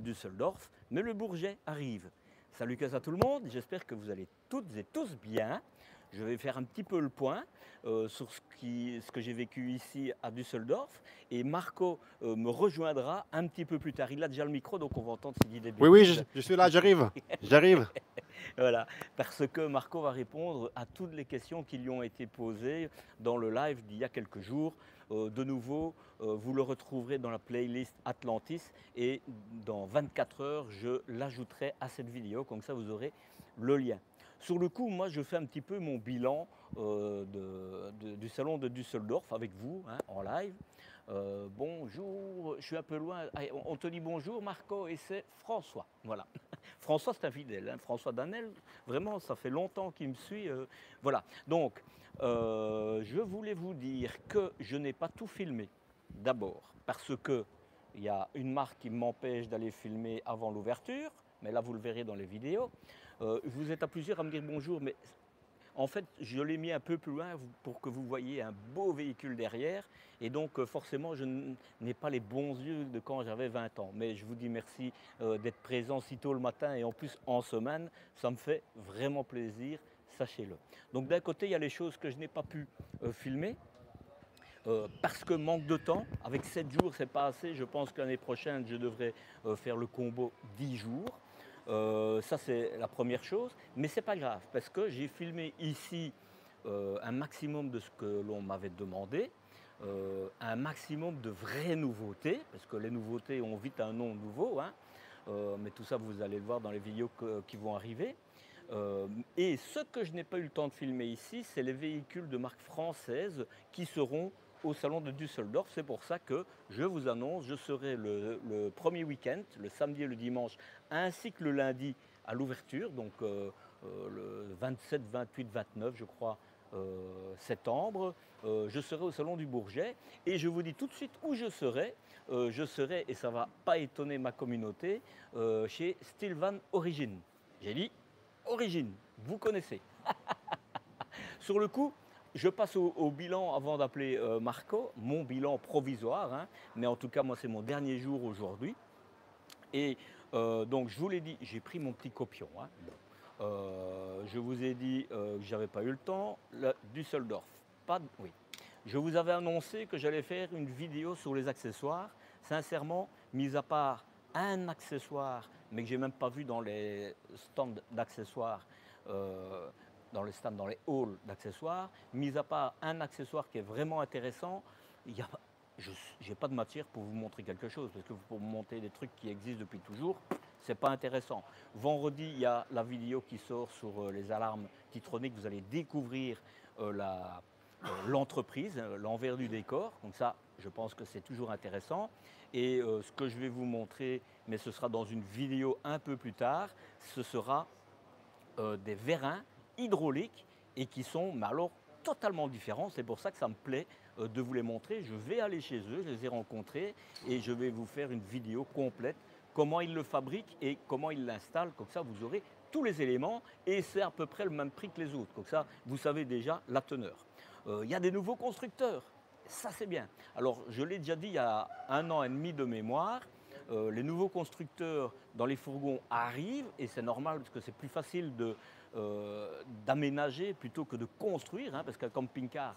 Düsseldorf, mais le Bourget arrive. Salut à tout le monde, j'espère que vous allez toutes et tous bien. Je vais faire un petit peu le point sur ce que j'ai vécu ici à Düsseldorf et Marco me rejoindra un petit peu plus tard. Il a déjà le micro donc on va entendre s'il dit des Oui, oui, bêtises. je suis là, j'arrive. J'arrive. Voilà, parce que Marco va répondre à toutes les questions qui lui ont été posées dans le live d'il y a quelques jours. De nouveau, vous le retrouverez dans la playlist Atlantis et dans 24 heures, je l'ajouterai à cette vidéo, comme ça vous aurez le lien. Sur le coup, moi, je fais un petit peu mon bilan du salon de Düsseldorf avec vous, hein, en live. Bonjour, je suis un peu loin. Allez, on te dit bonjour, Marco, et c'est François. Voilà. François, c'est un fidèle. Hein. François Danel, vraiment, ça fait longtemps qu'il me suit. Voilà. Donc, je voulais vous dire que je n'ai pas tout filmé. D'abord, parce que il y a une marque qui m'empêche d'aller filmer avant l'ouverture, mais là, vous le verrez dans les vidéos. Vous êtes à plusieurs à me dire bonjour, mais en fait, je l'ai mis un peu plus loin pour que vous voyez un beau véhicule derrière. Et donc, forcément, je n'ai pas les bons yeux de quand j'avais 20 ans. Mais je vous dis merci d'être présent si tôt le matin et en plus en semaine. Ça me fait vraiment plaisir, sachez-le. Donc, d'un côté, il y a les choses que je n'ai pas pu filmer. Parce que manque de temps, avec 7 jours, c'est pas assez. Je pense que l'année prochaine, je devrais faire le combo 10 jours. Ça, c'est la première chose. Mais c'est pas grave, parce que j'ai filmé ici un maximum de ce que l'on m'avait demandé, un maximum de vraies nouveautés, parce que les nouveautés ont vite un nom nouveau, hein. Mais tout ça, vous allez le voir dans les vidéos qui vont arriver. Et ce que je n'ai pas eu le temps de filmer ici, c'est les véhicules de marque française qui seront au salon de Düsseldorf. C'est pour ça que je vous annonce, je serai le premier week-end, le samedi et le dimanche, ainsi que le lundi à l'ouverture, donc le 27, 28, 29, je crois, septembre. Je serai au salon du Bourget et je vous dis tout de suite où je serai. Je serai, et ça ne va pas étonner ma communauté, chez Stilvan Origin. J'ai dit Origine, vous connaissez. Sur le coup, je passe au bilan avant d'appeler Marco, mon bilan provisoire, hein, mais en tout cas, moi, c'est mon dernier jour aujourd'hui. Et donc, je vous l'ai dit, j'ai pris mon petit copion. Hein. Bon. Je vous ai dit que je n'avais pas eu le temps. Düsseldorf, oui. Je vous avais annoncé que j'allais faire une vidéo sur les accessoires. Sincèrement, mis à part un accessoire, mais que j'ai même pas vu dans les stands d'accessoires, dans les stands, dans les halls d'accessoires, mis à part un accessoire qui est vraiment intéressant, je n'ai pas de matière pour vous montrer quelque chose, parce que pour monter des trucs qui existent depuis toujours, c'est pas intéressant. Vendredi, il y a la vidéo qui sort sur les alarmes Titronic, vous allez découvrir l'entreprise, l'envers du décor. Donc ça, je pense que c'est toujours intéressant. Et ce que je vais vous montrer, mais ce sera dans une vidéo un peu plus tard, ce sera des vérins hydrauliques et qui sont, mais alors, totalement différents. C'est pour ça que ça me plaît de vous les montrer. Je vais aller chez eux, je les ai rencontrés et je vais vous faire une vidéo complète, comment ils le fabriquent et comment ils l'installent. Comme ça, vous aurez tous les éléments et c'est à peu près le même prix que les autres. Comme ça, vous savez déjà la teneur. Il y a des nouveaux constructeurs. Ça, c'est bien. Alors, je l'ai déjà dit il y a 1 an et demi de mémoire. Les nouveaux constructeurs dans les fourgons arrivent et c'est normal parce que c'est plus facile d'aménager plutôt que de construire, hein, parce qu'un camping-car,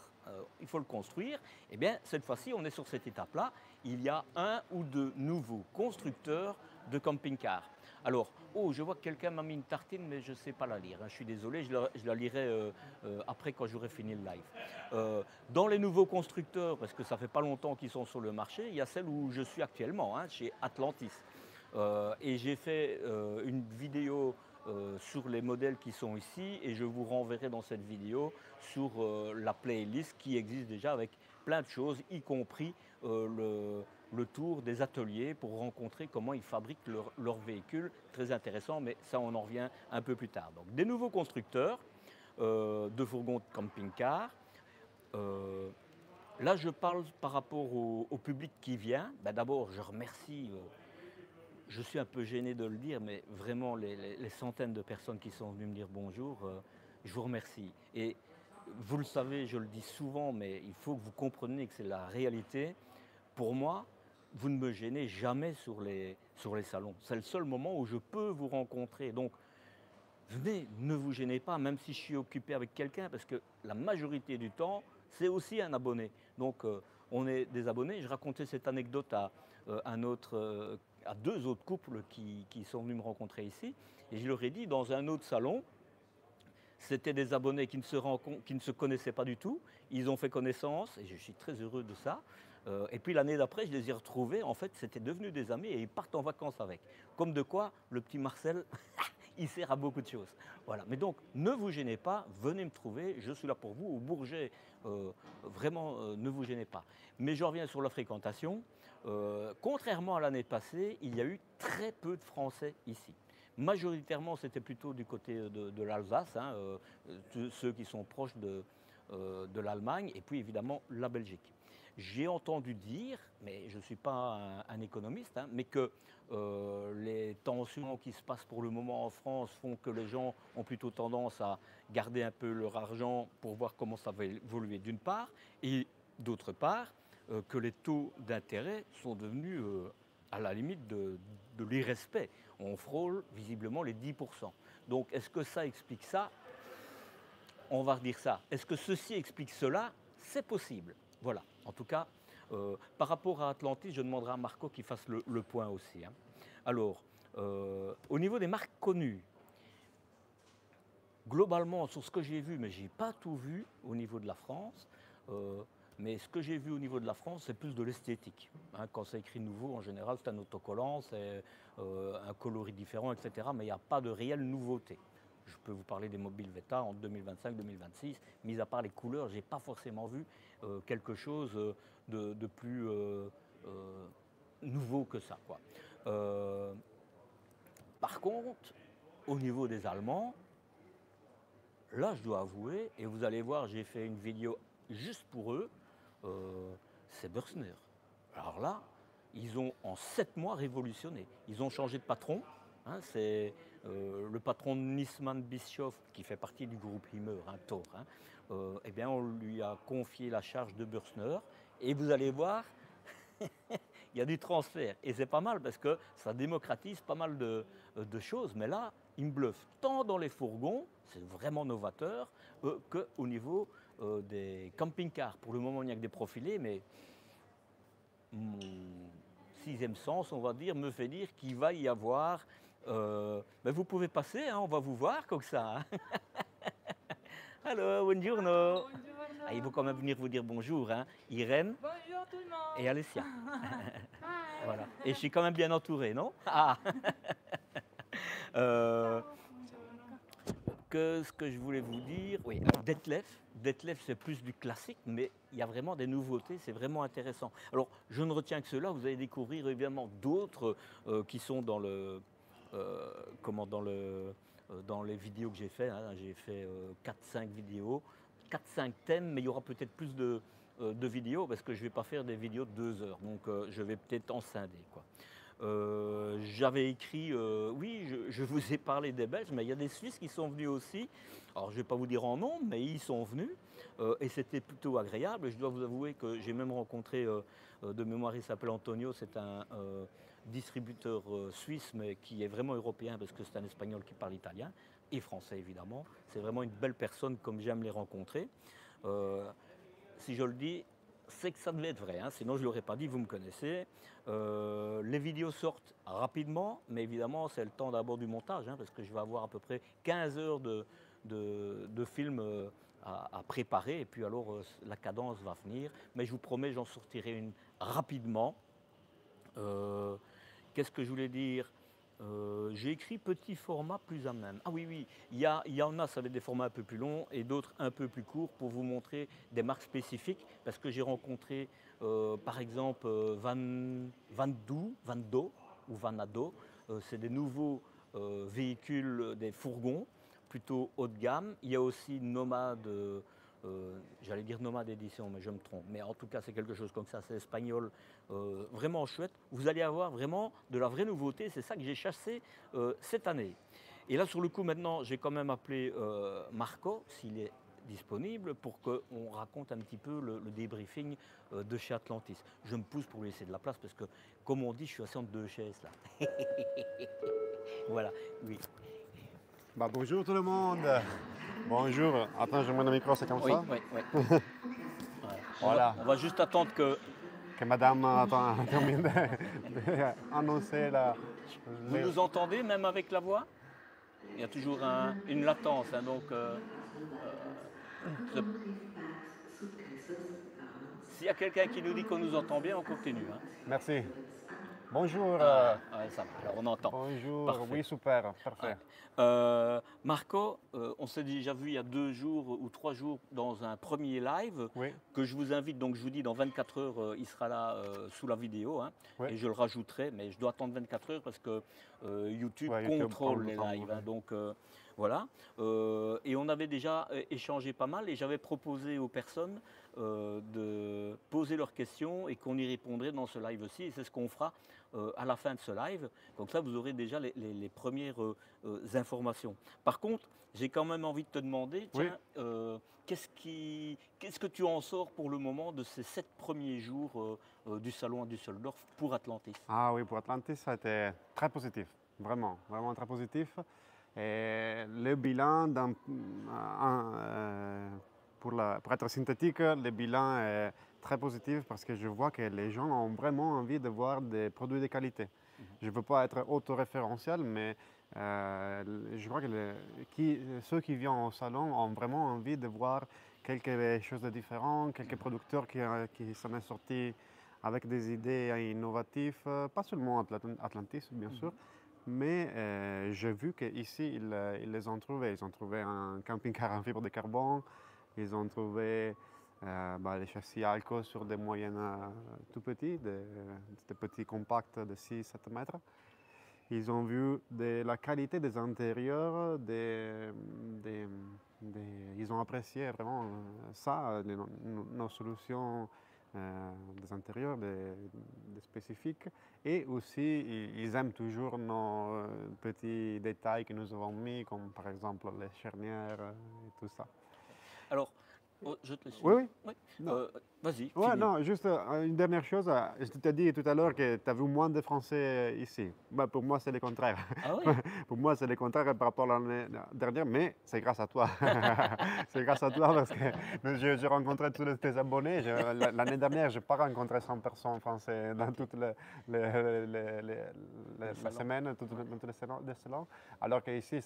il faut le construire. Eh bien, cette fois-ci, on est sur cette étape-là. Il y a 1 ou 2 nouveaux constructeurs de camping-car. Alors, oh, je vois que quelqu'un m'a mis une tartine, mais je ne sais pas la lire. Hein. Je suis désolé, je la lirai après quand j'aurai fini le live. Dans les nouveaux constructeurs, parce que ça fait pas longtemps qu'ils sont sur le marché, il y a celle où je suis actuellement, hein, chez Atlantis. Et j'ai fait une vidéo sur les modèles qui sont ici et je vous renverrai dans cette vidéo sur la playlist qui existe déjà avec plein de choses, y compris le tour des ateliers pour rencontrer comment ils fabriquent leurs véhicules. Très intéressant, mais ça on en revient un peu plus tard. Donc des nouveaux constructeurs de fourgons de camping-car. Là, je parle par rapport au public qui vient. Ben, d'abord, je remercie, je suis un peu gêné de le dire, mais vraiment les centaines de personnes qui sont venues me dire bonjour, je vous remercie. Et vous le savez, je le dis souvent, mais il faut que vous compreniez que c'est la réalité. Pour moi, vous ne me gênez jamais sur les sur les salons. C'est le seul moment où je peux vous rencontrer. Donc, venez, ne vous gênez pas, même si je suis occupé avec quelqu'un, parce que la majorité du temps, c'est aussi un abonné. Donc, on est des abonnés. Je racontais cette anecdote à, à deux autres couples qui sont venus me rencontrer ici. Et je leur ai dit, dans un autre salon, c'était des abonnés qui ne se connaissaient pas du tout. Ils ont fait connaissance, et je suis très heureux de ça. Et puis l'année d'après, je les ai retrouvés. En fait, c'était devenu des amis et ils partent en vacances avec. Comme de quoi, le petit Marcel, il sert à beaucoup de choses. Voilà. Mais donc, ne vous gênez pas, venez me trouver. Je suis là pour vous. Au Bourget, vraiment, ne vous gênez pas. Mais je reviens sur la fréquentation. Contrairement à l'année passée, il y a eu très peu de Français ici. Majoritairement, c'était plutôt du côté de l'Alsace, hein, ceux qui sont proches de l'Allemagne, et puis évidemment la Belgique. J'ai entendu dire, mais je ne suis pas un économiste, hein, mais que les tensions qui se passent pour le moment en France font que les gens ont plutôt tendance à garder un peu leur argent pour voir comment ça va évoluer d'une part, et d'autre part, que les taux d'intérêt sont devenus à la limite de l'irrespect. On frôle visiblement les 10%. Donc est-ce que ça explique ça? On va redire ça. Est-ce que ceci explique cela? C'est possible. Voilà. En tout cas, par rapport à Atlantis, je demanderai à Marco qu'il fasse le point aussi. Hein. Alors, au niveau des marques connues, globalement, sur ce que j'ai vu, mais je n'ai pas tout vu au niveau de la France, mais ce que j'ai vu au niveau de la France, c'est plus de l'esthétique. Hein, quand c'est écrit nouveau, en général, c'est un autocollant, c'est un coloris différent, etc. Mais il n'y a pas de réelle nouveauté. Je peux vous parler des mobiles Veta en 2025-2026. Mis à part les couleurs, je n'ai pas forcément vu quelque chose de plus nouveau que ça, quoi. Par contre, au niveau des Allemands, là, je dois avouer, et vous allez voir, j'ai fait une vidéo juste pour eux, c'est Bürstner. Alors là, ils ont en 7 mois révolutionné. Ils ont changé de patron. Hein, c'est le patron de Nisman Bischoff, qui fait partie du groupe Himmer, hein, Thor. Hein, eh bien, on lui a confié la charge de Bürstner. Et vous allez voir, il y a du transfert. Et c'est pas mal parce que ça démocratise pas mal de choses. Mais là, il me bluffe tant dans les fourgons, c'est vraiment novateur, qu'au niveau des camping-cars. Pour le moment, il n'y a que des profilés, mais mon sixième sens, on va dire, me fait dire qu'il va y avoir... mais vous pouvez passer, hein, on va vous voir comme ça. Hein. Allô, buongiorno. Buongiorno. Ah, il faut quand même venir vous dire bonjour, hein. Irène Bonjour tout le monde. et Alessia. Hi. Voilà. Et je suis quand même bien entouré, non? Ah. Ce que je voulais vous dire, oui, Detlef, c'est plus du classique, mais il y a vraiment des nouveautés, c'est vraiment intéressant. Alors, je ne retiens que cela, vous allez découvrir évidemment d'autres qui sont dans dans les vidéos que j'ai fait. Hein. J'ai fait 4-5 vidéos, 4-5 thèmes, mais il y aura peut-être plus de vidéos parce que je ne vais pas faire des vidéos de 2 heures, donc je vais peut-être en scinder, quoi. J'avais écrit, oui, je vous ai parlé des Belges, mais il y a des Suisses qui sont venus aussi. Alors, je ne vais pas vous dire en nom, mais ils sont venus et c'était plutôt agréable. Je dois vous avouer que j'ai même rencontré, de mémoire, il s'appelle Antonio, c'est un distributeur suisse, mais qui est vraiment européen parce que c'est un Espagnol qui parle italien et français, évidemment. C'est vraiment une belle personne, comme j'aime les rencontrer. Si je le dis, c'est que ça devait être vrai, hein, sinon je ne l'aurais pas dit, vous me connaissez. Les vidéos sortent rapidement, mais évidemment c'est le temps d'abord du montage, hein, parce que je vais avoir à peu près 15 heures de film à préparer, et puis alors la cadence va venir. Mais je vous promets, j'en sortirai une rapidement. Qu'est-ce que je voulais dire? J'ai écrit petit format plus à même. Ah oui, oui, il y en a, ça va être des formats un peu plus longs et d'autres un peu plus courts pour vous montrer des marques spécifiques parce que j'ai rencontré par exemple Vando ou Vanado. C'est des nouveaux véhicules, des fourgons plutôt haut de gamme. Il y a aussi Nomade, j'allais dire Nomade Édition, mais je me trompe. Mais en tout cas, c'est quelque chose comme ça, c'est espagnol, vraiment chouette. Vous allez avoir vraiment de la vraie nouveauté, c'est ça que j'ai chassé cette année. Et là, sur le coup, maintenant, j'ai quand même appelé Marco, s'il est disponible pour qu'on raconte un petit peu le débriefing de chez Atlantis. Je me pousse pour lui laisser de la place parce que, comme on dit, je suis assis entre deux chaises là. Voilà, oui. Bah, bonjour tout le monde. Bonjour. Attends, je mets le micro, c'est comme Oui, ça. oui, oui. Voilà. On va juste attendre que Madame termine d'annoncer la... vous nous entendez, même avec la voix. Il y a toujours une latence, hein, donc s'il y a quelqu'un qui nous dit qu'on nous entend bien, on continue. Hein. Merci. Bonjour. Ouais, ça va, alors on entend. Bonjour. Parfait. Oui, super, parfait. Marco, on s'est déjà vu il y a 2 jours ou 3 jours dans un premier live que je vous invite, donc je vous dis dans 24 heures, il sera là sous la vidéo et je le rajouterai, mais je dois attendre 24 heures parce que YouTube contrôle les lives. Donc voilà. Et on avait déjà échangé pas mal et j'avais proposé aux personnes de poser leurs questions et qu'on y répondrait dans ce live aussi. Et c'est ce qu'on fera à la fin de ce live. Donc ça, vous aurez déjà les premières informations. Par contre, j'ai quand même envie de te demander, tiens, qu'est-ce que tu en sors pour le moment de ces 7 premiers jours du salon à Düsseldorf pour Atlantis? Ah oui, pour Atlantis, ça a été très positif. Vraiment, vraiment très positif. Et le bilan, pour être synthétique, le bilan est très positif parce que je vois que les gens ont vraiment envie de voir des produits de qualité. Je ne veux pas être autoréférentiel, mais je crois que ceux qui viennent au salon ont vraiment envie de voir quelque chose de différent, quelques producteurs qui sont sortis avec des idées innovatives, pas seulement Atlantis, bien sûr, mais j'ai vu qu'ici, ils les ont trouvés. Ils ont trouvé un camping-car en fibre de carbone, ils ont trouvé les châssis Alco sur des moyennes tout petits, des petits compacts de 6-7 mètres. Ils ont vu la qualité des intérieurs, ils ont apprécié vraiment ça, nos solutions des intérieurs, des spécifiques. Et aussi, ils aiment toujours nos petits détails que nous avons mis, comme par exemple les charnières et tout ça. Alors, je te laisse. Oui. Vas-y. Ouais, non, juste une dernière chose. Je t'ai dit tout à l'heure que tu as vu moins de Français ici. Bah, pour moi, c'est le contraire. Ah oui? Pour moi, c'est le contraire par rapport à l'année dernière, mais c'est grâce à toi. C'est grâce à toi parce que j'ai rencontré tous tes abonnés. L'année dernière, je n'ai pas rencontré 100 personnes françaises dans toutes les semaines, dans tous les salons. Alors qu'ici,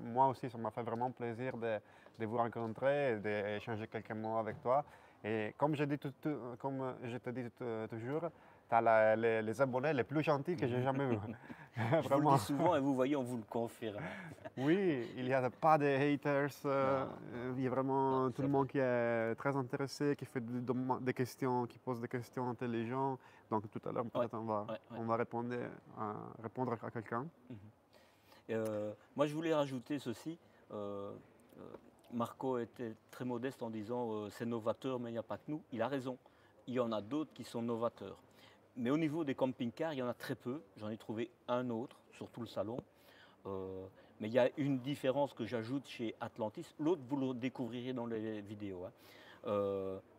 moi aussi, ça m'a fait vraiment plaisir de vous rencontrer, d'échanger quelques mots avec toi. Et comme je te dis toujours, tu as les abonnés les plus gentils que j'ai jamais vus. Je vous le dis souvent et vous voyez, on vous le confirme. Oui, il n'y a pas de haters. Il y a vraiment tout le monde qui est très intéressé, qui fait des questions, qui pose des questions intelligentes. Donc tout à l'heure, peut-être on va répondre à quelqu'un. Moi, je voulais rajouter ceci. Marco était très modeste en disant c'est novateur, mais il n'y a pas que nous. Il a raison. Il y en a d'autres qui sont novateurs. Mais au niveau des camping-cars, il y en a très peu. J'en ai trouvé un autre sur tout le salon. Mais il y a une différence que j'ajoute chez Atlantis. L'autre, vous le découvrirez dans les vidéos.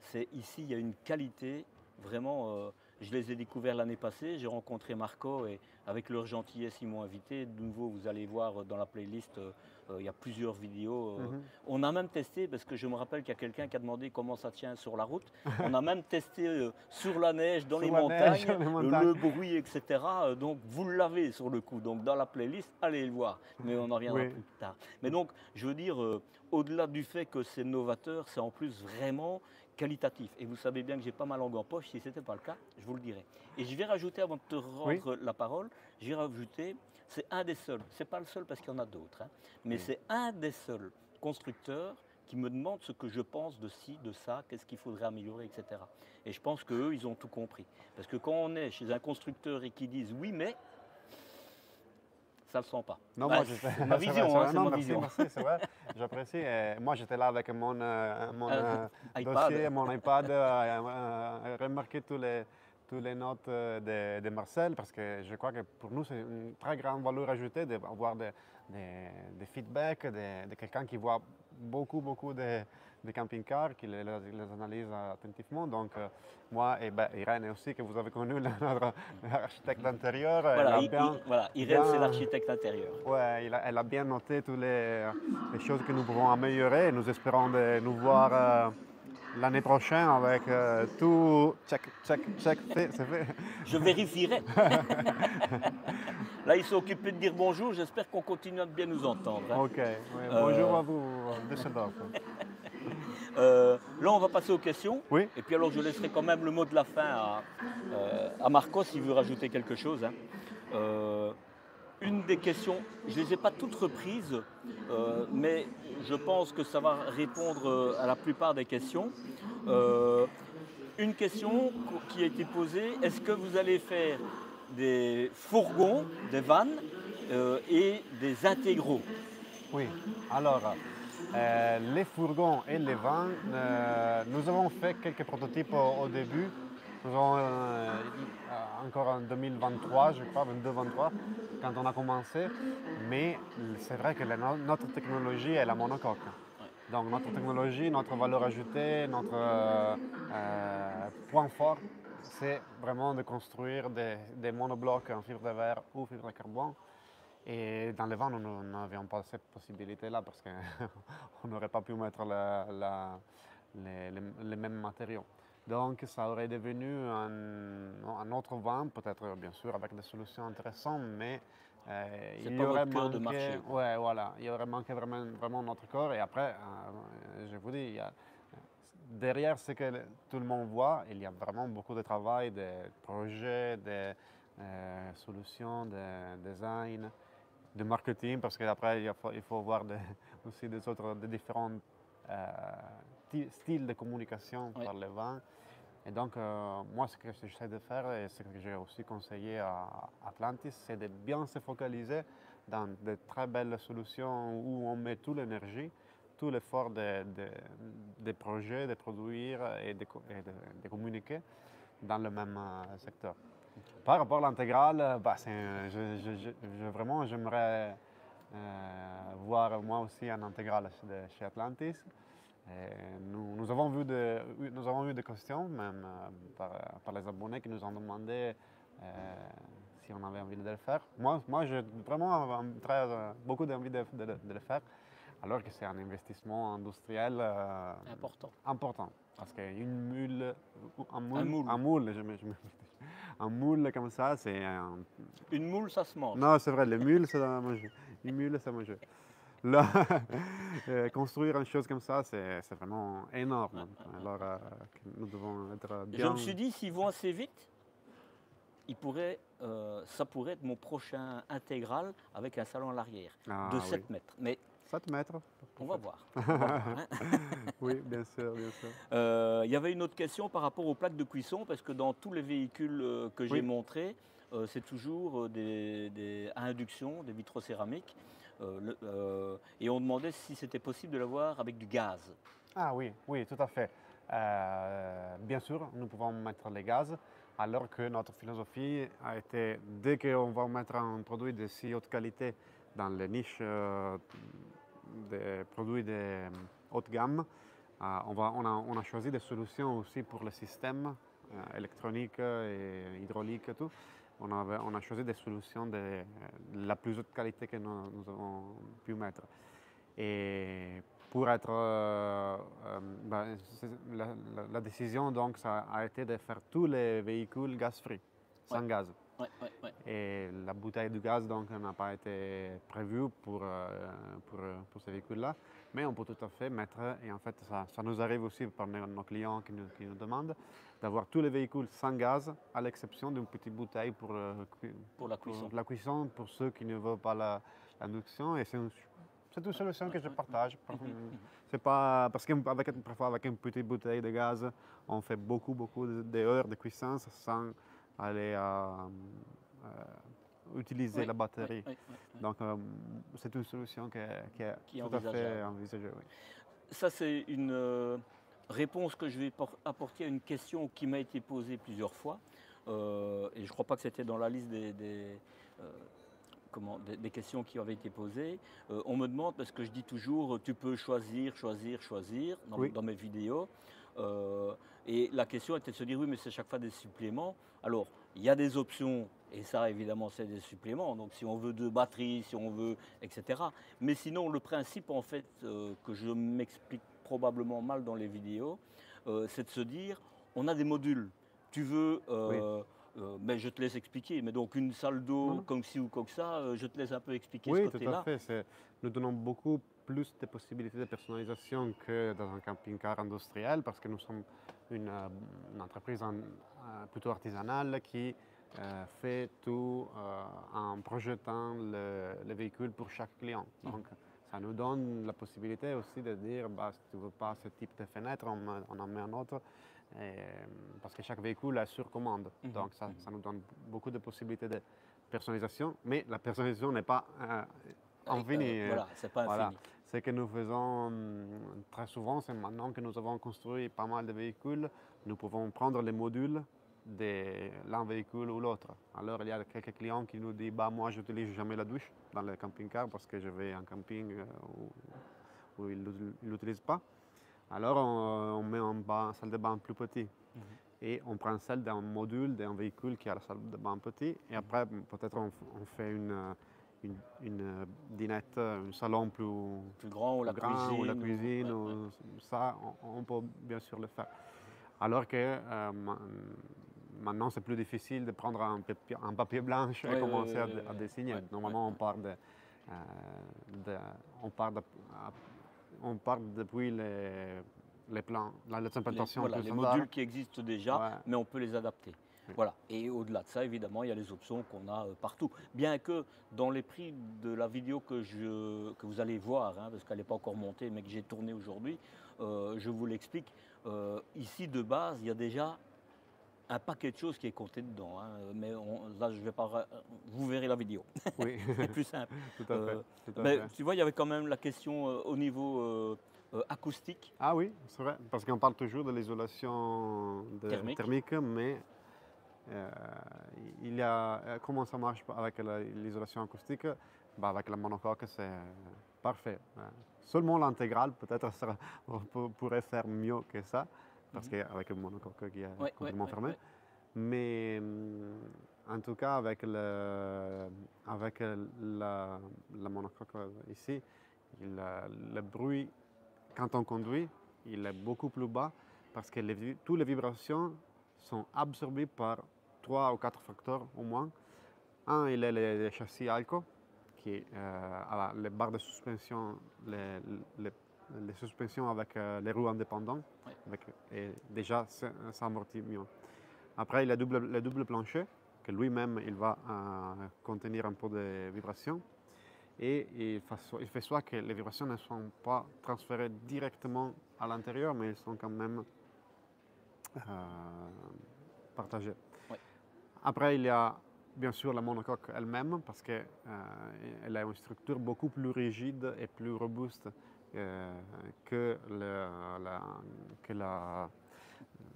C'est ici, il y a une qualité vraiment. Je les ai découverts l'année passée. J'ai rencontré Marco et avec leur gentillesse, ils m'ont invité. De nouveau, vous allez voir dans la playlist. Il y a plusieurs vidéos. On a même testé, parce que je me rappelle qu'il y a quelqu'un qui a demandé comment ça tient sur la route. On a même testé sur la neige, dans les montagnes, le bruit, etc. Donc vous l'avez sur le coup. Donc dans la playlist, allez le voir. Mais on en reviendra plus tard. Mais donc, je veux dire, au-delà du fait que c'est novateur, c'est en plus vraiment qualitatif. Et vous savez bien que j'ai pas ma langue en poche. Si ce n'était pas le cas, je vous le dirai. Et je vais rajouter, avant de te rendre la parole, je vais rajouter, c'est un des seuls, c'est pas le seul parce qu'il y en a d'autres, mais c'est un des seuls constructeurs qui me demande ce que je pense de ci, de ça, qu'est-ce qu'il faudrait améliorer, etc. Et je pense qu'eux, ils ont tout compris. Parce que quand on est chez un constructeur et qu'ils disent oui, mais ça ne le sent pas. Non, bah, c'est ma vision, c'est ma vision. Merci, c'est vrai, j'apprécie. Moi, j'étais là avec mon iPad. dossier, mon iPad, remarquer tous toutes les notes de Marcel, parce que je crois que pour nous, c'est une très grande valeur ajoutée d'avoir des feedbacks de quelqu'un qui voit beaucoup de camping-cars, qui les analyse attentivement. Donc, moi et Irène aussi, que vous avez connu, notre architecte d'intérieur, Voilà, voilà, Irène, c'est l'architecte intérieur. Ouais, elle a bien noté toutes les choses que nous pouvons améliorer. Nous espérons de nous voir l'année prochaine avec tout check, c'est fait. Je vérifierai. Là, ils sont occupés de dire bonjour. J'espère qu'on continue à bien nous entendre. Hein. Ok, ouais, bonjour à vous, Düsseldorf. Là, on va passer aux questions. Oui. Et puis alors, je laisserai quand même le mot de la fin à Marco s'il veut rajouter quelque chose. Hein. Une des questions, je ne les ai pas toutes reprises, mais je pense que ça va répondre à la plupart des questions. Une question qui a été posée, est-ce que vous allez faire des fourgons, des vannes et des intégraux? Oui, alors les fourgons et les vans, nous avons fait quelques prototypes au début. Nous avons encore en 2023, je crois, 22-23, quand on a commencé. Mais c'est vrai que notre technologie est la monocoque. Donc notre technologie, notre valeur ajoutée, notre point fort, c'est vraiment de construire des monoblocs en fibre de verre ou fibre de carbone. Et dans les vents, nous n'avions pas cette possibilité-là parce qu'on n'aurait pas pu mettre les mêmes matériaux. Donc ça aurait devenu un autre vent, peut-être bien sûr avec des solutions intéressantes, mais il y aurait manqué de marché. Ouais, voilà, il y aurait manqué vraiment notre corps. Et après, je vous dis, derrière ce que tout le monde voit, il y a vraiment beaucoup de travail, de projets, de solutions, de design, de marketing, parce qu'après, il faut voir aussi des différents styles de communication par le vent. Et donc, moi, ce que j'essaie de faire, et ce que j'ai aussi conseillé à Atlantis, c'est de bien se focaliser dans de très belles solutions où on met toute l'énergie, tout l'effort des projets, de produire et de communiquer dans le même secteur. Par rapport à l'intégrale, vraiment, j'aimerais voir moi aussi un intégral chez Atlantis. Nous avons eu des questions, même par les abonnés qui nous ont demandé si on avait envie de le faire. Moi j'ai vraiment beaucoup d'envie de le faire, alors que c'est un investissement industriel important. Parce qu'une mule, un moule comme ça, c'est... Une moule, ça se mange. Non, c'est vrai, les mules, c'est à manger. Une mule, c'est à manger. Là, construire une chose comme ça, c'est vraiment énorme. Alors, nous devons être bien... Je me suis dit, s'ils vont assez vite, ça pourrait être mon prochain intégral avec un salon à l'arrière de 7 mètres. Mais 7 mètres. On va voir. Oui, bien sûr, bien sûr. Il y avait une autre question par rapport aux plaques de cuisson, parce que dans tous les véhicules que j'ai montrés, c'est toujours à induction, des vitrocéramiques. Et on demandait si c'était possible de l'avoir avec du gaz. Ah oui, tout à fait. Bien sûr, nous pouvons mettre les gaz, alors que notre philosophie a été, dès qu'on va mettre un produit de si haute qualité dans les niches des produits de haute gamme, on a choisi des solutions aussi pour le système électronique et hydraulique et tout. On a choisi des solutions de la plus haute qualité que nous avons pu mettre. Et pour être... la décision donc, ça a été de faire tous les véhicules gaz-free, sans gaz. Et la bouteille de gaz donc n'a pas été prévue pour ces véhicules-là, mais on peut tout à fait mettre, et en fait ça nous arrive aussi par nos clients qui nous demandent, d'avoir tous les véhicules sans gaz, à l'exception d'une petite bouteille pour la cuisson, pour ceux qui ne veulent pas l'induction. Et c'est une solution que je partage. C'est pas, parce que parfois avec une petite bouteille de gaz, on fait beaucoup d'heures de cuisson sans aller utiliser la batterie. Donc c'est une solution qui est tout à fait envisagée. Oui. Ça, c'est une réponse que je vais apporter à une question qui m'a été posée plusieurs fois. et je ne crois pas que c'était dans la liste des questions qui avaient été posées. On me demande, parce que je dis toujours, tu peux choisir, choisir, choisir Oui. dans mes vidéos. Et la question était de se dire, oui, mais c'est chaque fois des suppléments. Alors, il y a des options, et ça, évidemment, c'est des suppléments. Donc, si on veut de batterie, si on veut, etc. Mais sinon, le principe, en fait, que je m'explique probablement mal dans les vidéos, c'est de se dire, on a des modules. Tu veux... Oui. mais je te laisse expliquer. Mais donc une salle Non, d'eau non. comme ci ou comme ça, je te laisse un peu expliquer ce Oui, tout à côté-là. fait. Nous donnons beaucoup plus de possibilités de personnalisation que dans un camping-car industriel parce que nous sommes une entreprise plutôt artisanale qui fait tout en projetant le véhicule pour chaque client. Donc, ça nous donne la possibilité aussi de dire, bah, si tu ne veux pas ce type de fenêtre, on en met un autre. Parce que chaque véhicule est sur commande. Donc, ça nous donne beaucoup de possibilités de personnalisation, mais la personnalisation n'est pas infinie. Voilà, c'est pas Voilà. infini. Ce que nous faisons très souvent, c'est maintenant que nous avons construit pas mal de véhicules, nous pouvons prendre les modules de l'un véhicule ou l'autre. Alors, il y a quelques clients qui nous disent, bah, moi, je n'utilise jamais la douche dans le camping-car parce que je vais en camping où ils ne l'utilisent pas. Alors, on met une salle de bain plus petite. Et on prend celle d'un module d'un véhicule qui a la salle de bain petit. Et après, peut-être on fait une dinette, un salon plus Grand ou la grand, cuisine. ou la cuisine. Ça, on peut bien sûr le faire. Alors que maintenant, c'est plus difficile de prendre un papier blanche et commencer à dessiner. Normalement, on part depuis les plans, les implantations Voilà, plus les standards. modules qui existent déjà, Ouais. mais on peut les adapter. Oui. Voilà. Et au-delà de ça, évidemment, il y a les options qu'on a partout. Bien que dans les prix de la vidéo que vous allez voir, hein, parce qu'elle n'est pas encore montée, mais que j'ai tournée aujourd'hui, je vous l'explique. Ici, de base, il y a déjà un paquet de choses qui est compté dedans. Hein, mais là, je vais pas. Vous verrez la vidéo. Oui, C'est plus simple. tout à fait. Tout à Mais fait. tu vois, il y avait quand même la question au niveau acoustique. Ah oui, c'est vrai, parce qu'on parle toujours de l'isolation thermique, mais il y a, comment ça marche avec l'isolation acoustique? Bah, avec la monocoque, c'est parfait. Seulement l'intégrale, peut-être, on pourrait faire mieux que ça, parce qu'avec le monocoque qui est complètement fermé. Mais en tout cas, avec la monocoque ici, le bruit, quand on conduit, il est beaucoup plus bas parce que toutes les vibrations sont absorbées par 3 ou 4 facteurs au moins. Un, il est le châssis Alco, qui a les barres de suspension, les suspensions avec les roues indépendantes. Et déjà, ça amortit mieux. Après, il y a le double plancher, que lui-même, il va contenir un peu de vibrations. Et il fait soit que les vibrations ne sont pas transférées directement à l'intérieur, mais elles sont quand même partagées. Oui. Après, il y a bien sûr la monocoque elle-même, parce qu'elle a une structure beaucoup plus rigide et plus robuste que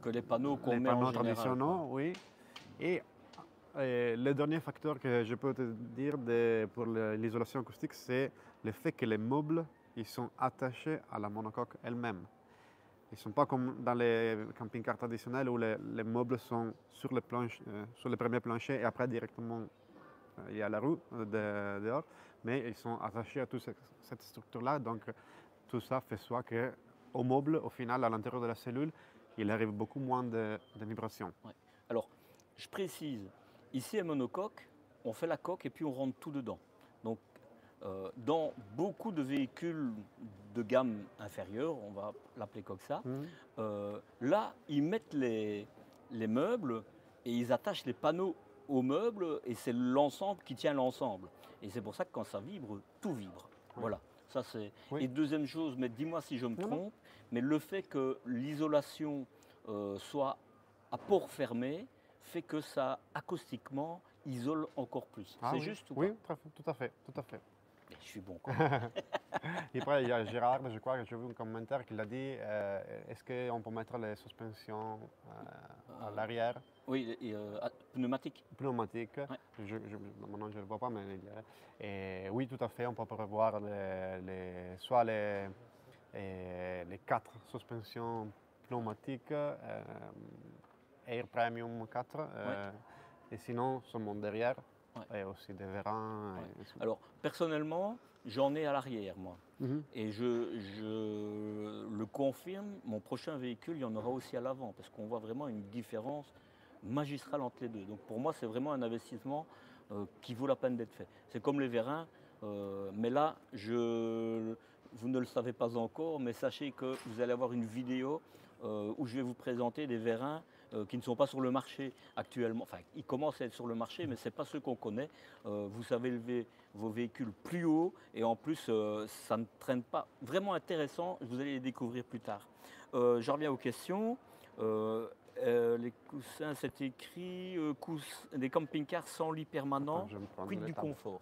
les panneaux qu'on met panneaux en général. traditionnels. Oui. Et le dernier facteur que je peux te dire pour l'isolation acoustique, c'est le fait que les meubles ils sont attachés à la monocoque elle-même. Ils ne sont pas comme dans les camping-cars traditionnels où les meubles sont sur le premier plancher et après directement il y a la roue dehors, mais ils sont attachés à toute cette structure-là. Donc tout ça fait soit qu'au meuble, au final, à l'intérieur de la cellule, il arrive beaucoup moins de vibrations. Ouais. Alors, je précise, ici à monocoque, on fait la coque et puis on rentre tout dedans. Donc, dans beaucoup de véhicules de gamme inférieure, on va l'appeler comme ça, là, ils mettent les meubles et ils attachent les panneaux aux meubles et c'est l'ensemble qui tient l'ensemble. Et c'est pour ça que quand ça vibre, tout vibre. Oui. Voilà. Ça, c'est... Oui. Et deuxième chose, mais dis-moi si je me trompe, mais le fait que l'isolation soit à port fermé fait que ça, acoustiquement, isole encore plus. Ah, c'est oui. juste ou oui, pas? tout à fait, tout à fait. Je suis bon, quoi. Et après, il y a Gérard, je crois que j'ai vu un commentaire qui a dit est-ce qu'on peut mettre les suspensions à l'arrière, Oui, pneumatique. pneumatiques Ouais. maintenant je ne le vois pas, mais il y a- et oui, tout à fait, on peut prévoir soit les 4 suspensions pneumatiques, Air Premium 4, Ouais. et sinon seulement derrière, Ouais. et aussi des vérins. Ouais. Alors, personnellement, j'en ai à l'arrière, moi. Mhm. Et je le confirme, mon prochain véhicule, il y en aura aussi à l'avant, parce qu'on voit vraiment une différence magistrale entre les deux. Donc pour moi, c'est vraiment un investissement qui vaut la peine d'être fait. C'est comme les vérins, mais là, vous ne le savez pas encore, mais sachez que vous allez avoir une vidéo où je vais vous présenter des vérins qui ne sont pas sur le marché actuellement. Enfin, ils commencent à être sur le marché, mais ce n'est pas ceux qu'on connaît. Vous savez élever vos véhicules plus haut et en plus, ça ne traîne pas. Vraiment intéressant, vous allez les découvrir plus tard. J'en reviens aux questions. Les coussins, c'est écrit des camping-cars sans lit permanent, Attends, je vais me prendre quid les du tablettes. confort.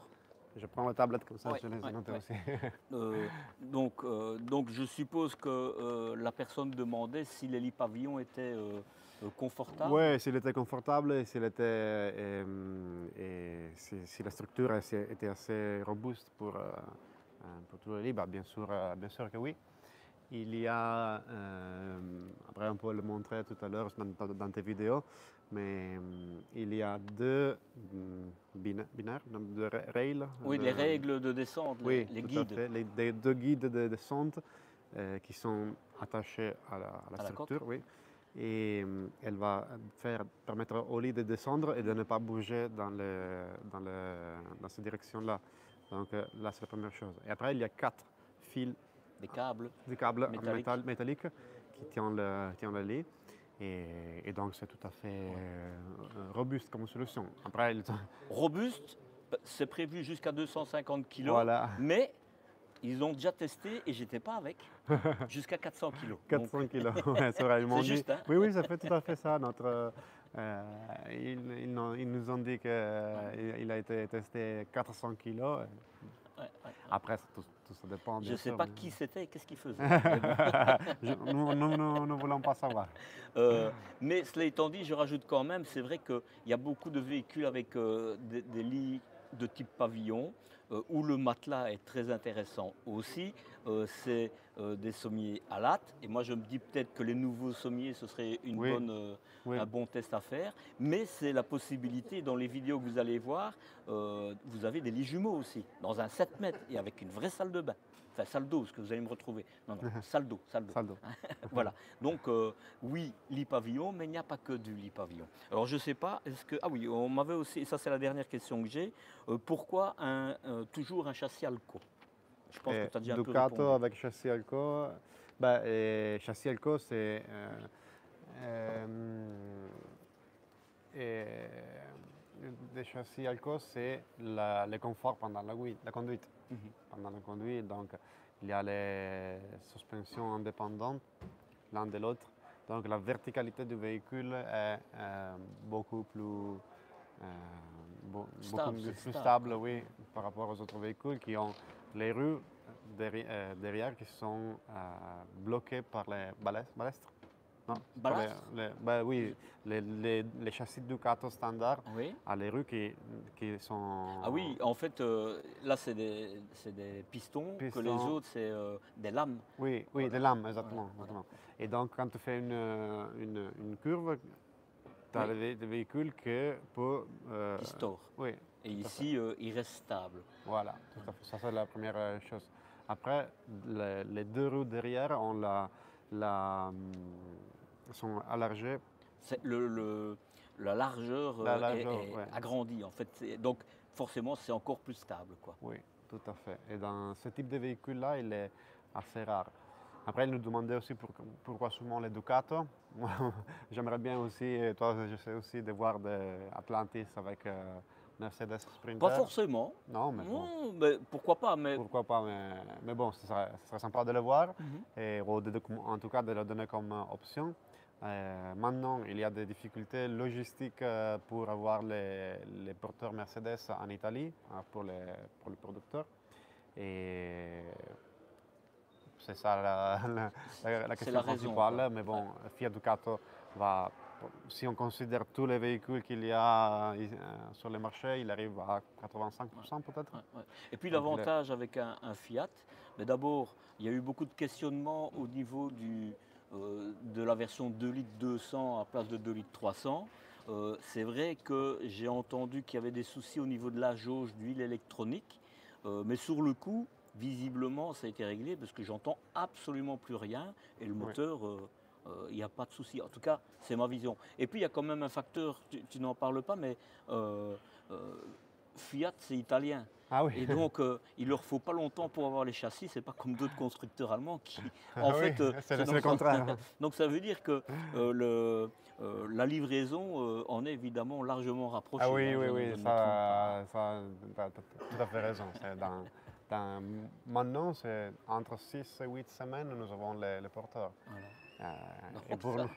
Je prends la tablette comme ça, Ouais, je les ouais, ai notées ouais. aussi. Donc je suppose que la personne demandait si les lits pavillons étaient confortables. Oui, s'il était confortable, et s'il était, si la structure était assez robuste pour tous les lits, bah, bien sûr que oui. Il y a, après on peut le montrer tout à l'heure dans tes vidéos, mais il y a deux binaires, deux rails. Oui, les règles de descente, Oui, les tout guides. à fait. Les deux guides de descente qui sont attachés à la À la structure, oui. Et elle va permettre au lit de descendre et de ne pas bouger dans cette direction-là. Donc là, c'est la première chose. Et après, il y a 4 fils Des câbles. de câbles en Métalliques. métallique qui tiennent le lit. Et donc, c'est tout à fait robuste comme solution. Après, Robuste, c'est prévu jusqu'à 250 kg, voilà, mais ils ont déjà testé et j'étais pas avec, jusqu'à 400 kg. 400 kilos, ouais, c'est vrai, ils m'ont C'est dit. juste, hein? Oui, oui, ça fait tout à fait ça. Ils nous ont dit qu'il a été testé 400 kilos. Ouais, ouais. Après, tout ça dépend, Je bien ne sais sûr. pas mais- qui c'était et qu'est-ce qu'il faisait. Mais bon. Nous ne voulons pas savoir. Mais cela étant dit, je rajoute quand même, c'est vrai qu'il y a beaucoup de véhicules avec des lits de type pavillon, où le matelas est très intéressant aussi. C'est des sommiers à latte. Et moi, je me dis peut-être que les nouveaux sommiers, ce serait Oui, oui. un bon test à faire. Mais c'est la possibilité, dans les vidéos que vous allez voir, vous avez des lits jumeaux aussi, dans un 7 mètres et avec une vraie salle de bain. Enfin, salle d'eau, ce que vous allez me retrouver. Non, non, salle d'eau, salle d'eau. Saldo. Voilà. Donc, oui, lit pavillon, mais il n'y a pas que du lit pavillon. Alors, je ne sais pas, est-ce que. Ah oui, on m'avait aussi, et ça c'est la dernière question que j'ai, pourquoi toujours un châssis Alco? Je pense que tu as déjà un peu Ducato répondu. avec châssis Alco. Bah, châssis Alco, c'est. Les châssis Alco, c'est le confort pendant la conduite. Mhm. Pendant la conduite, donc il y a les suspensions indépendantes l'un de l'autre. Donc la verticalité du véhicule est beaucoup plus, Stable, beaucoup c'est plus stable. stable, oui, par rapport aux autres véhicules qui ont les roues derrière qui sont bloquées par les balestres. Non, c'est pas Ballastres? bah oui, les châssis Ducato standard Oui. à les roues qui sont. Ah oui, en fait, là c'est des pistons, que les Pistons. autres c'est des lames. Oui, oui, Voilà. des lames, exactement. Voilà. exactement. Et donc, quand tu fais une curve, tu as Oui. des véhicules qui peuvent. Qui store. Oui, Et tout à ici, il reste stable. voilà, tout à fait. Ça, c'est la première chose. Après, les deux roues derrière sont allongées. C'est la largeur, La largeur, est ouais. agrandie en fait. Donc forcément c'est encore plus stable, quoi. Oui, tout à fait. Et dans ce type de véhicule-là, il est assez rare. Après, il nous demandait aussi pourquoi souvent les Ducato. Moi, j'aimerais bien aussi, toi, je sais aussi, de voir des Atlantis avec Mercedes Sprinter. Pas forcément. Non, mais bon, Non, mais pourquoi pas, mais pourquoi pas, mais bon, ce serait sympa de le voir, Mhm. et, en tout cas de le donner comme option. Maintenant, il y a des difficultés logistiques pour avoir les porteurs Mercedes en Italie, pour les producteurs. Et c'est ça la C'est question la raison, principale. quoi. Mais bon, Fiat Ducato va, si on considère tous les véhicules qu'il y a sur le marché, il arrive à 85% peut-être. Ouais, ouais. Et puis Donc, l'avantage avec un Fiat, mais d'abord, il y a eu beaucoup de questionnements au niveau de la version 2 litres 200 à place de 2 litres 300. C'est vrai que j'ai entendu qu'il y avait des soucis au niveau de la jauge d'huile électronique, mais sur le coup, visiblement, ça a été réglé parce que j'entends absolument plus rien et le moteur, il n'y a pas de souci. En tout cas, c'est ma vision. Et puis, il y a quand même un facteur, tu n'en parles pas, mais euh, Fiat, c'est italien. Ah oui. Et donc, il leur faut pas longtemps pour avoir les châssis. C'est pas comme d'autres constructeurs allemands qui, Ah en oui, fait, c'est donc, le contraire. donc ça veut dire que la livraison en est évidemment largement rapprochée. Ah oui, hein, oui, je ne oui, me trompe pas. ça, tu as tout à fait raison. Maintenant, c'est entre 6 et 8 semaines, nous avons les porteurs. Voilà. Et Donc, pour ça- nous,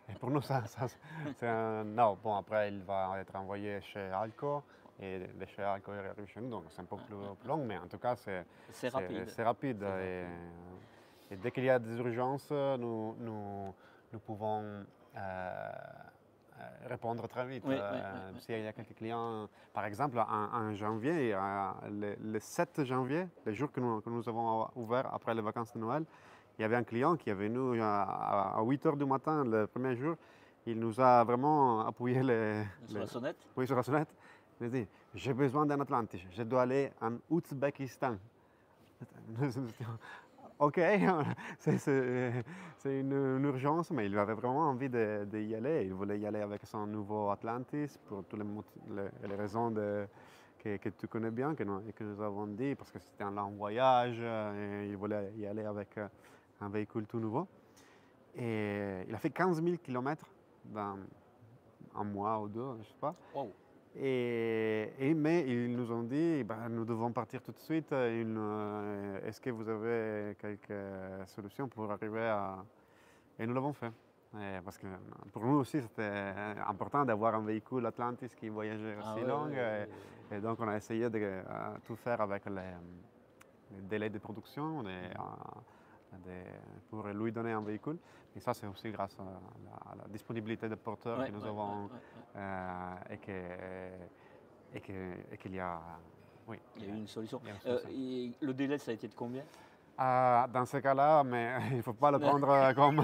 et pour nous, c'est un... Non, bon, après, il va être envoyé chez Alco, et de chez Alco, il arrive chez nous, donc c'est un peu plus long, mais en tout cas, C'est rapide. c'est rapide. C'est rapide. Et dès qu'il y a des urgences, nous pouvons répondre très vite. Oui, oui, oui, S'il y a quelques clients, par exemple, en janvier, le 7 janvier, le jour que nous avons ouvert après les vacances de Noël, il y avait un client qui est venu à 8 heures du matin le premier jour. Il nous a vraiment appuyé Sur la sonnette. oui, sur la sonnette. Il a dit, j'ai besoin d'un Atlantis, je dois aller en Ouzbékistan. Ok, c'est une urgence, mais il avait vraiment envie d'y aller. Il voulait y aller avec son nouveau Atlantis pour toutes les raisons que tu connais bien, que nous avons dit, parce que c'était un long voyage, et il voulait y aller avec un véhicule tout nouveau. Et il a fait 15 000 km dans un mois ou deux, je ne sais pas. Wow. Mais ils nous ont dit, ben, nous devons partir tout de suite. Est-ce que vous avez quelques solutions pour arriver à... Et nous l'avons fait. Parce que pour nous aussi, c'était important d'avoir un véhicule Atlantis qui voyageait Ah aussi ouais, long. ouais, ouais, Et donc, on a essayé de tout faire avec les délais de production pour lui donner un véhicule. Et ça, c'est aussi grâce à la disponibilité des porteurs ouais, que nous ouais, avons ouais, ouais. et qu'il y a... Oui, Il y a eu une solution. il y a une solution. Et le délai, ça a été de combien? Dans ce cas-là, mais il ne faut pas le prendre comme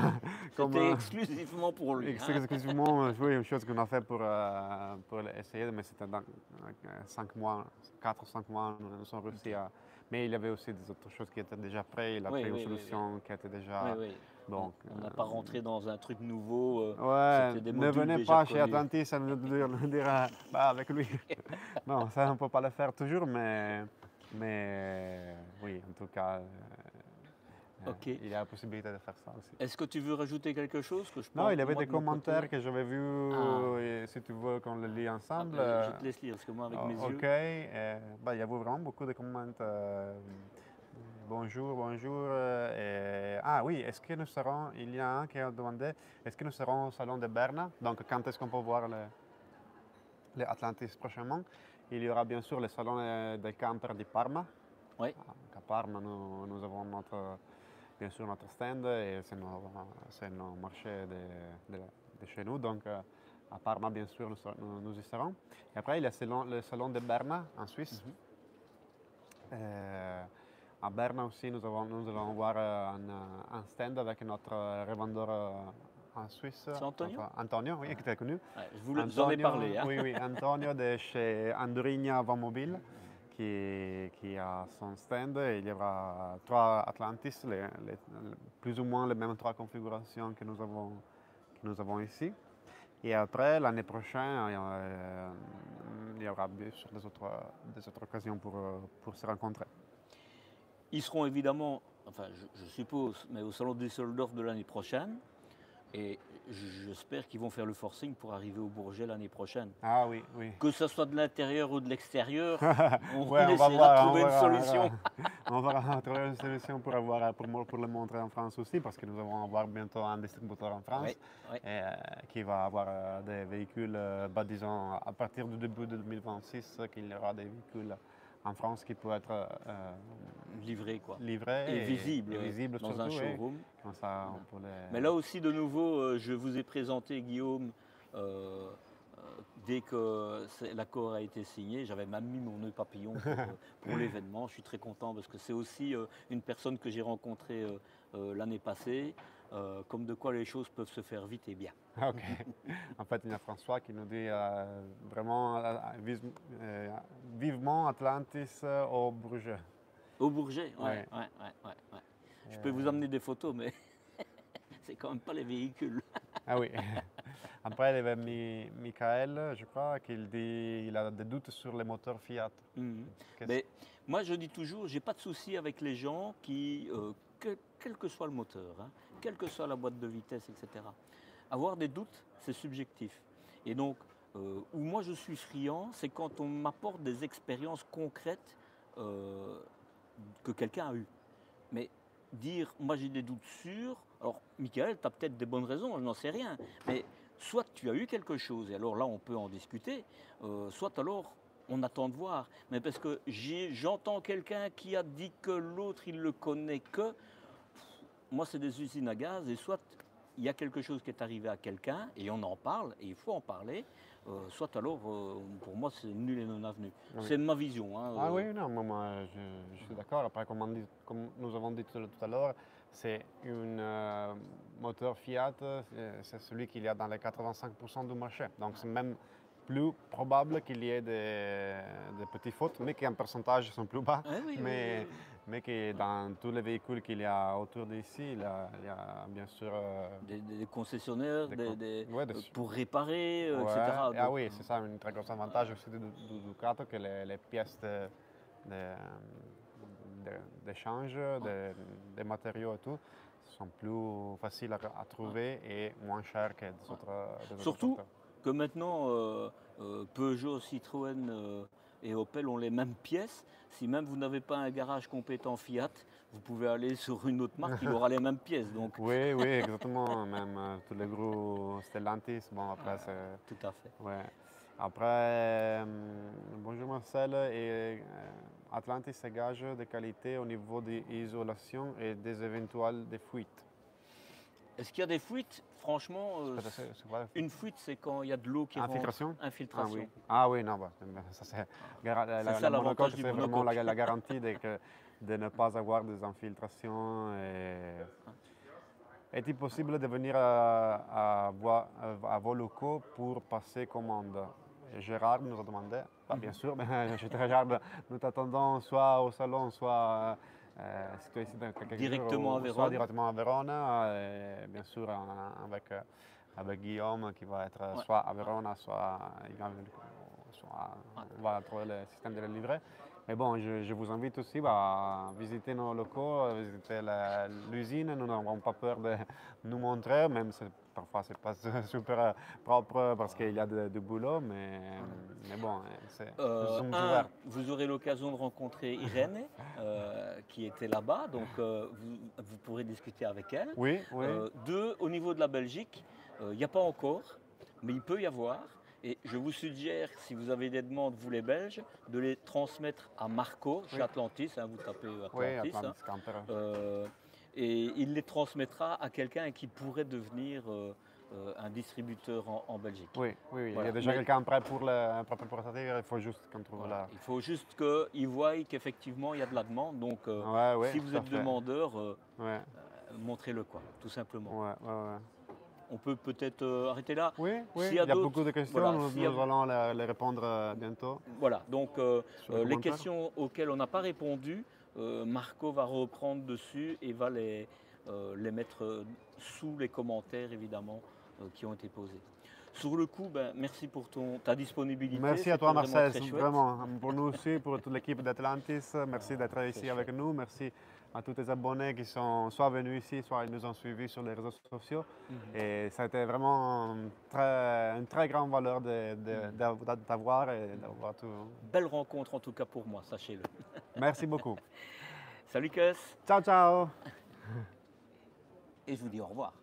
C'était exclusivement pour lui. Hein. exclusivement oui, une chose qu'on a fait pour essayer, mais c'était dans 5 mois, 4 ou 5 mois, nous sommes réussi à... Mais il y avait aussi des autres choses qui étaient déjà prêtes, il a Oui, pris une oui, oui, solution qui était déjà... Oui, oui. Donc, On n'a pas rentré dans un truc nouveau. ouais, C'était des ne modules venez déjà pas chez connus. Atlantis à nous dire bah, avec lui. Non, ça on ne peut pas le faire toujours, mais oui, en tout cas, Ok. il y a la possibilité de faire ça aussi. Est-ce que tu veux rajouter quelque chose que je Non, pense il y avait moi, des de mon commentaires côté. que j'avais vus, Ah. et si tu veux qu'on le lit ensemble. Je te laisse lire parce que moi, avec mes Ok, yeux. bah, il y avait vraiment beaucoup de commentaires. Bonjour, bonjour. Ah oui, est-ce que nous serons, il y a un qui a demandé, est-ce que nous serons au salon de Berna? Donc quand est-ce qu'on peut voir les Atlantis prochainement? Il y aura bien sûr le salon des campers de Parma. Oui. À Parma, nous avons bien sûr notre stand et c'est nos marchés de chez nous. Donc à Parma, bien sûr, nous y serons. Et après, il y a le salon de Berna en Suisse. À Berna aussi, nous allons voir un stand avec notre revendeur en Suisse. C'est Antonio? Antonio, oui, qui est connu. Ouais, vous en ai parlé. Hein. Oui, oui, Antonio de chez Andorigna Van Mobile qui a son stand. Il y aura 3 Atlantis, plus ou moins les mêmes 3 configurations que nous avons ici. Et après, l'année prochaine, il y aura bien sûr des autres occasions pour se rencontrer. Ils seront évidemment, enfin je suppose, mais au salon Düsseldorf de l'année prochaine. Et j'espère qu'ils vont faire le forcing pour arriver au Bourget l'année prochaine. Ah oui, oui. Que ce soit de l'intérieur ou de l'extérieur, on Ouais, essaiera de trouver une solution. On va trouver une solution pour le montrer en France aussi, parce que nous allons avoir bientôt un distributeur en France Oui, oui. qui va avoir des véhicules, disons, à partir du début de 2026, qu'il y aura des véhicules en France qui peuvent être livrés, quoi. livrés Et visibles visibles dans un surtout, oui. showroom. Comme ça, on peut Mais là aussi, de nouveau, je vous ai présenté Guillaume euh, dès que l'accord a été signé. J'avais même mis mon nœud papillon pour l'événement. Je suis très content parce que c'est aussi une personne que j'ai rencontrée l'année passée, comme de quoi les choses peuvent se faire vite et bien. Ok. En fait, il y a François qui nous dit vraiment vivement Atlantis au Bruges. Au Bourget, ouais, Ouais. ouais, ouais, ouais, ouais. Je peux vous amener des photos, mais c'est quand même pas les véhicules. Ah oui. Après, il y avait Michael, je crois, qui dit il a des doutes sur les moteurs Fiat. Mhm. Qu'est-ce- Mais moi, je dis toujours, j'ai pas de souci avec les gens qui, quel que soit le moteur, hein, quelle que soit la boîte de vitesse, etc. Avoir des doutes, c'est subjectif. Et donc, où moi je suis friand, c'est quand on m'apporte des expériences concrètes euh, que quelqu'un a eues. Mais dire, moi j'ai des doutes sûrs, alors Michael, tu as peut-être des bonnes raisons, je n'en sais rien, mais soit tu as eu quelque chose, et alors là on peut en discuter, soit alors on attend de voir. Mais parce que j'entends quelqu'un qui a dit que l'autre il le connaît que, moi c'est des usines à gaz, et soit il y a quelque chose qui est arrivé à quelqu'un, et on en parle, et il faut en parler, soit alors pour moi c'est nul et non avenu. Oui. C'est ma vision. Hein, Ah oui, non, moi, je suis d'accord. Après, comme nous avons dit tout à l'heure, c'est un moteur Fiat, c'est celui qu'il y a dans les 85% du marché. Donc c'est même plus probable qu'il y ait des petites fautes, mais qui en pourcentage sont plus bas. Ouais, oui, oui, mais, oui, oui. mais qui dans tous les véhicules qu'il y a autour d'ici, il y a bien sûr Des concessionnaires ouais, pour réparer, ouais. etc. Ah Donc, oui, c'est ça, un très gros avantage aussi du Ducato, que les pièces d'échange, des matériaux et tout, sont plus faciles à trouver et moins chers que des autres surtout porteurs. que maintenant, Peugeot, Citroën et Opel ont les mêmes pièces. Si même vous n'avez pas un garage compétent Fiat, vous pouvez aller sur une autre marque, il aura les mêmes pièces. Donc, Oui, oui, exactement. Même tous les gros Stellantis, bon, après, c'est. tout à fait. Ouais. Après, bonjour Marcel, et Atlantis se gage de qualité au niveau de l'isolation et des éventuels des fuites. Est-ce qu'il y a des fuites? Franchement, C'est quoi la fuite? une fuite, c'est quand il y a de l'eau qui Infiltration? rentre. Infiltration. Ah oui, non, bah, ça c'est C'est ça la l'avantage monocoque, du c'est vraiment monocoque. la garantie de ne pas avoir des infiltrations. Est-il possible de venir à vos locaux pour passer commande? Et Gérard nous a demandé, bien sûr, mais Gérard, nous t'attendons soit au salon, soit si tu es ici dans quelques Directement jours, à Vérone. soit directement à Vérone, et bien sûr avec Guillaume qui va être soit à Vérone, soit on va trouver le système de le livrer. Mais bon, je vous invite aussi à visiter nos locaux, visiter l'usine. Nous n'avons pas peur de nous montrer, même si parfois c'est pas super propre parce qu'il y a du boulot, mais bon, nous sommes ouverts. Vous aurez l'occasion de rencontrer Irène, qui était là-bas, donc vous pourrez discuter avec elle. Oui, oui. Deux, au niveau de la Belgique, il n'y a pas encore, mais il peut y avoir. Et je vous suggère, si vous avez des demandes, vous les Belges, de les transmettre à Marco, chez Atlantis, hein, vous tapez Oui, Atlantis, Atlantis Camper. et il les transmettra à quelqu'un qui pourrait devenir un distributeur en Belgique. Oui, oui, Voilà. il y a déjà quelqu'un prêt pour un propre portatif, il faut juste qu'on trouve Voilà. la... Il faut juste qu'ils voient qu'effectivement il y a de la demande. Donc Ouais, si vous tout à êtes fait. demandeur, Ouais, montrez-le quoi, tout simplement. ouais. On peut peut-être arrêter là. Oui, S'il il y a d'autres- beaucoup de questions, voilà, nous allons les répondre bientôt. Voilà, donc Sur les les commentaires. questions auxquelles on n'a pas répondu, Marco va reprendre dessus et va les mettre sous les commentaires évidemment qui ont été posés. Sur le coup, merci pour ta disponibilité. Merci à c'était toi vraiment Marcel, très chouette. vraiment, pour nous aussi, pour toute l'équipe d'Atlantis, merci d'être ici avec chouette. nous, merci à tous les abonnés qui sont soit venus ici, soit ils nous ont suivis sur les réseaux sociaux. Et ça a été vraiment une très grande valeur d'avoir et d'avoir tout. Belle rencontre en tout cas pour moi, sachez-le. Merci beaucoup. Salut Kus, Ciao, ciao. et je vous dis au revoir.